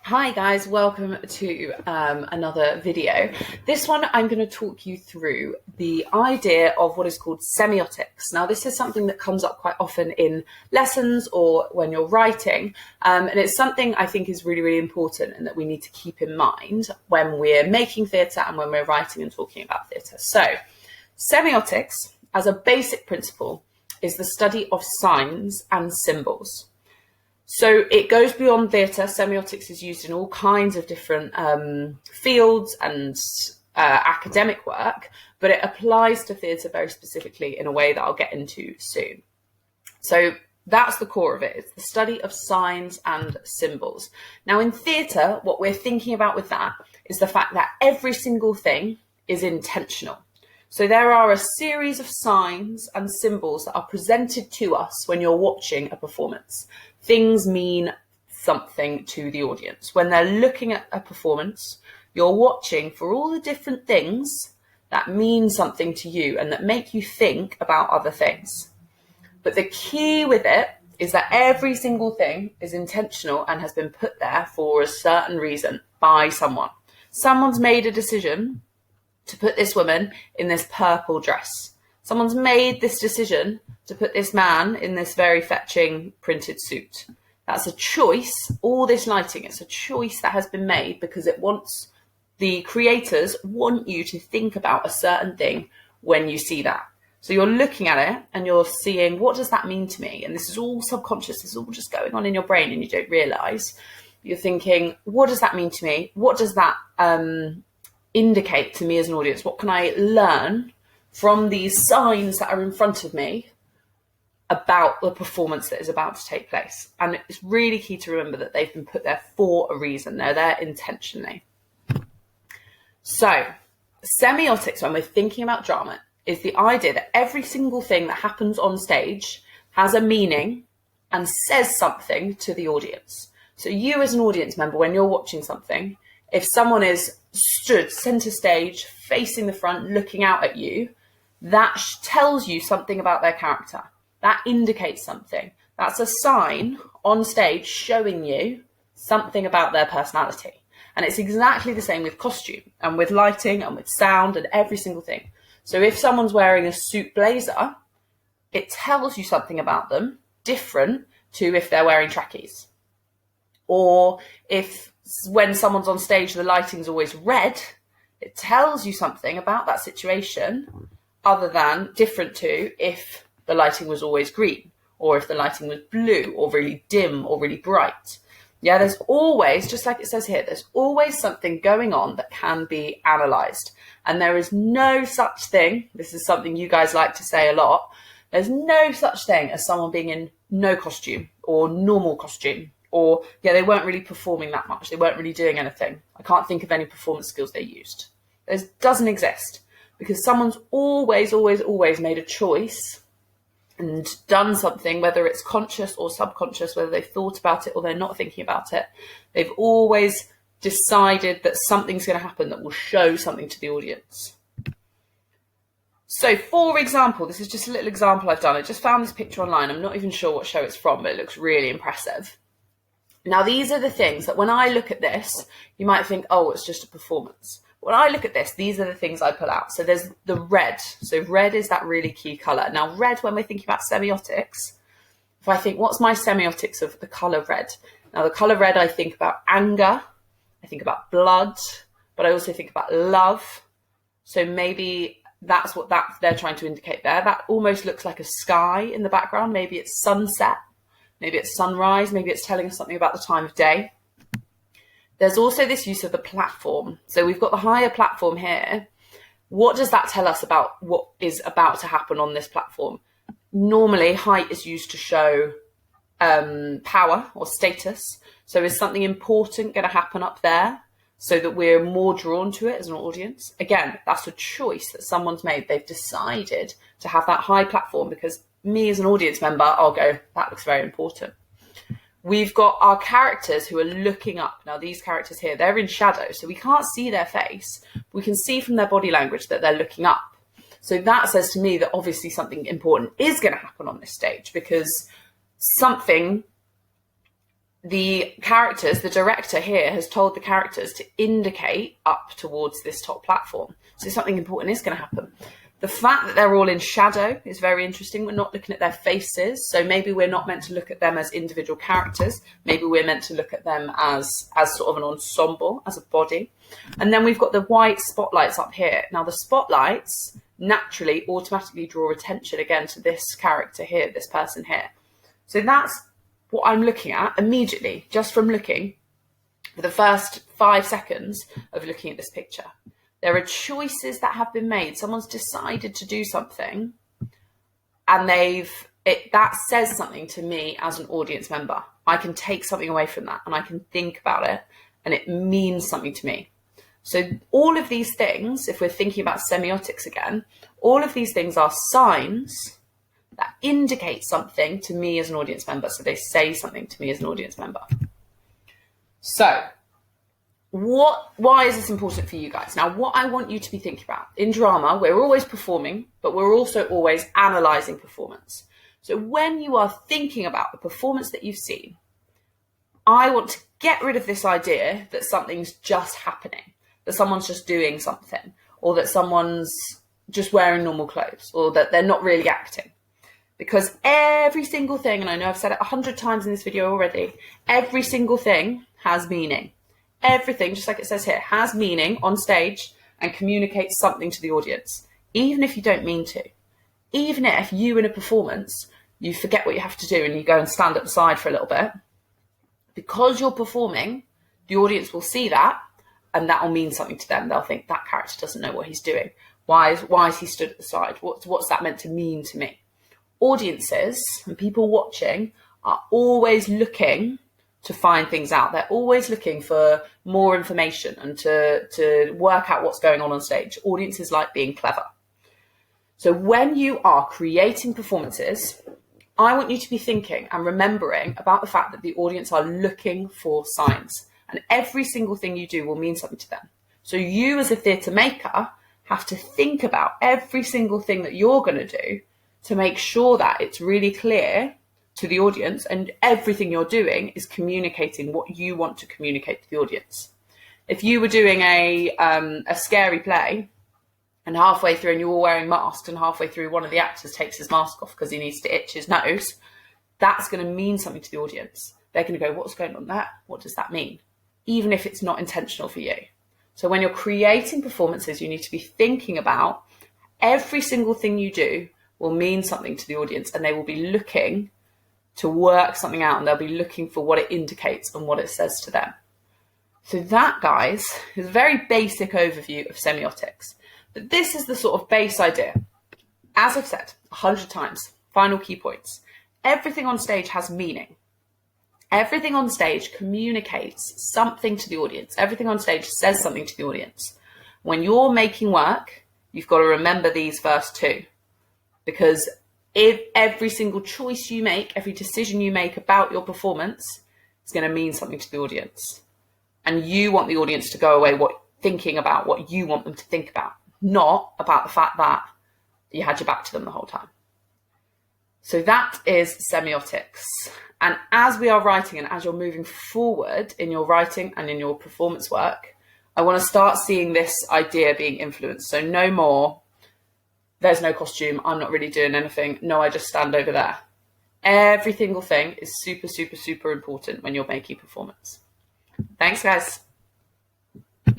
Hi guys, welcome to another video. This one I'm going to talk you through the idea of what is called semiotics. Now this is something that comes up quite often in lessons or when you're writing, and it's something I think is really, really important and that we need to keep in mind when we're making theatre and when we're writing and talking about theatre. So semiotics, as a basic principle, is the study of signs and symbols. So it goes beyond theatre. Semiotics is used in all kinds of different fields and academic work, but it applies to theatre very specifically in a way that I'll get into soon. So that's the core of it. It's the study of signs and symbols. Now in theatre, what we're thinking about with that is the fact that every single thing is intentional. So there are a series of signs and symbols that are presented to us when you're watching a performance. Things mean something to the audience. When they're looking at a performance, you're watching for all the different things that mean something to you and that make you think about other things. But the key with it is that every single thing is intentional and has been put there for a certain reason by someone. Someone's made a decision to put this woman in this purple dress. Someone's made this decision to put this man in this very fetching printed suit. That's a choice. All this lighting, it's a choice that has been made because the creators want you to think about a certain thing when you see that. So you're looking at it and you're seeing, what does that mean to me? And this is all subconscious. This is all just going on in your brain and you don't realize. You're thinking, what does that mean to me? What does that indicate to me as an audience? What can I learn from these signs that are in front of me about the performance that is about to take place? And it's really key to remember that they've been put there for a reason. They're there intentionally. So semiotics, when we're thinking about drama, is the idea that every single thing that happens on stage has a meaning and says something to the audience. So you as an audience member, when you're watching something, if someone is stood center stage, facing the front, looking out at you, that tells you something about their character. That indicates something. That's a sign on stage showing you something about their personality. And it's exactly the same with costume and with lighting and with sound and every single thing. So if someone's wearing a suit blazer, it tells you something about them different to if they're wearing trackies. Or if when someone's on stage, the lighting's always red, it tells you something about that situation other than different to if the lighting was always green or if the lighting was blue or really dim or really bright. Yeah, there's always, just like it says here, there's always something going on that can be analysed. And there is no such thing, this is something you guys like to say a lot, there's no such thing as someone being in no costume or normal costume. Or, yeah, they weren't really performing that much. They weren't really doing anything. I can't think of any performance skills they used. It doesn't exist because someone's always, always, always made a choice and done something, whether it's conscious or subconscious, whether they've thought about it or they're not thinking about it. They've always decided that something's going to happen that will show something to the audience. So, for example, this is just a little example I've done. I just found this picture online. I'm not even sure what show it's from, but it looks really impressive. Now, these are the things that when I look at this, you might think, oh, it's just a performance. When I look at this, these are the things I pull out. So there's the red. So red is that really key colour. Now, red, when we're thinking about semiotics, if I think, what's my semiotics of the colour red? Now, the colour red, I think about anger. I think about blood. But I also think about love. So maybe that's what they're trying to indicate there. That almost looks like a sky in the background. Maybe it's sunset. Maybe it's sunrise, maybe it's telling us something about the time of day. There's also this use of the platform. So we've got the higher platform here. What does that tell us about what is about to happen on this platform? Normally, height is used to show power or status. So is something important going to happen up there so that we're more drawn to it as an audience? Again, that's a choice that someone's made. They've decided to have that high platform because me as an audience member, I'll go, that looks very important. We've got our characters who are looking up. Now, these characters here, they're in shadow, so we can't see their face. We can see from their body language that they're looking up. So that says to me that obviously something important is going to happen on this stage because something the characters, the director here has told the characters to indicate up towards this top platform. So something important is going to happen. The fact that they're all in shadow is very interesting. We're not looking at their faces. So maybe we're not meant to look at them as individual characters. Maybe we're meant to look at them as sort of an ensemble, as a body. And then we've got the white spotlights up here. Now the spotlights naturally automatically draw attention again to this character here, this person here. So that's what I'm looking at immediately, just from looking for the first 5 seconds of looking at this picture. There are choices that have been made. Someone's decided to do something and that says something to me as an audience member. I can take something away from that and I can think about it and it means something to me. So all of these things, if we're thinking about semiotics again, all of these things are signs that indicate something to me as an audience member. So they say something to me as an audience member. So why is this important for you guys? Now, what I want you to be thinking about in drama, we're always performing, but we're also always analysing performance. So when you are thinking about the performance that you've seen, I want to get rid of this idea that something's just happening, that someone's just doing something, or that someone's just wearing normal clothes, or that they're not really acting. Because every single thing, and I know I've said it 100 times in this video already, every single thing has meaning. Everything, just like it says here, has meaning on stage and communicates something to the audience, even if you don't mean to. Even if you in a performance, you forget what you have to do and you go and stand at the side for a little bit, because you're performing, the audience will see that and that will mean something to them. They'll think that character doesn't know what he's doing. Why is he stood at the side? What's that meant to mean to me? Audiences and people watching are always looking to find things out. They're always looking for more information and to work out what's going on stage. Audiences like being clever. So when you are creating performances, I want you to be thinking and remembering about the fact that the audience are looking for signs, and every single thing you do will mean something to them. So you as a theatre maker have to think about every single thing that you're going to do to make sure that it's really clear to the audience, and everything you're doing is communicating what you want to communicate to the audience. If you were doing a scary play and halfway through and you're all wearing masks and halfway through one of the actors takes his mask off because he needs to itch his nose, that's going to mean something to the audience. They're going to go, what's going on there? What does that mean? Even if it's not intentional for you. So when you're creating performances, you need to be thinking about every single thing you do will mean something to the audience, and they will be looking to work something out, and they'll be looking for what it indicates and what it says to them. So that, guys, is a very basic overview of semiotics. But this is the sort of base idea. As I've said 100 times, final key points. Everything on stage has meaning. Everything on stage communicates something to the audience. Everything on stage says something to the audience. When you're making work, you've got to remember these first two. Because if every single choice you make, every decision you make about your performance is going to mean something to the audience. And you want the audience to go away thinking about what you want them to think about, not about the fact that you had your back to them the whole time. So that is semiotics. And as we are writing and as you're moving forward in your writing and in your performance work, I want to start seeing this idea being influenced. So no more, there's no costume, I'm not really doing anything. No, I just stand over there. Every single thing is super, super, super important when you're making performance. Thanks, guys.